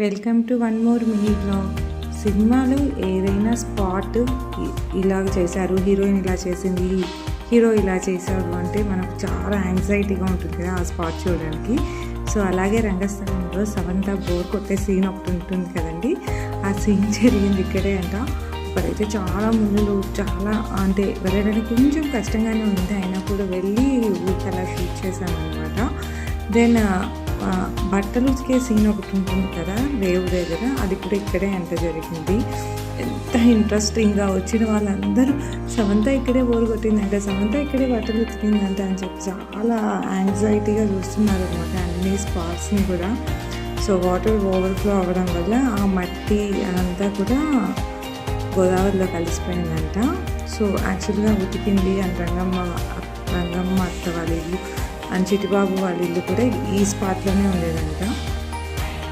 Welcome to one more mini blog. సినిమాలో ఏదైనా spot ఇలా చేశారు, హీరోయిన్ ఇలా చేసింది, హీరో ఇలా చేశారు అంటే మనకు చాలా యాంగ్జైటీగా ఉంటుంది కదా ఆ స్పాట్ చూడడానికి. సో అలాగే రంగస్థలంలో సమంత బోర్ కొట్టే సీన్ ఒకటి ఉంటుంది కదండి, ఆ సీన్ జరిగింది ఇక్కడే అంట. ఇప్పుడైతే చాలా ముళ్ళు చాలా అంటే వెళ్ళడానికి కొంచెం కష్టంగానే ఉంది, అయినా కూడా వెళ్ళి ఊరికి అలా షూట్ చేశాను అనమాట. దెన్ బట్టలు ఉతికే సీన్ ఒకటి ఉంటుంది కదా రేవు దగ్గర, అది కూడా ఇక్కడే అంత జరిగింది. ఎంత ఇంట్రెస్టింగ్గా వచ్చిన వాళ్ళందరూ సమంత ఇక్కడే బోరు కొట్టిందంట, సమంత ఇక్కడే బట్టలు ఉతికిందంట అని చెప్పి చాలా యాంగ్జైటీగా చూస్తున్నారు అనమాట అన్ని స్పాట్స్ని కూడా. సో వాటర్ ఓవర్ఫ్లో అవ్వడం వల్ల ఆ మట్టి అదంతా కూడా గోదావరిలో కలిసిపోయిందంట. సో యాక్చువల్గా ఉతికింది అని రంగమ్మ అత్త వాళ్ళ ఇల్లు అండ్ చిట్టిబాబు వాళ్ళ ఇల్లు కూడా ఈ స్పాట్లోనే ఉండేదంట.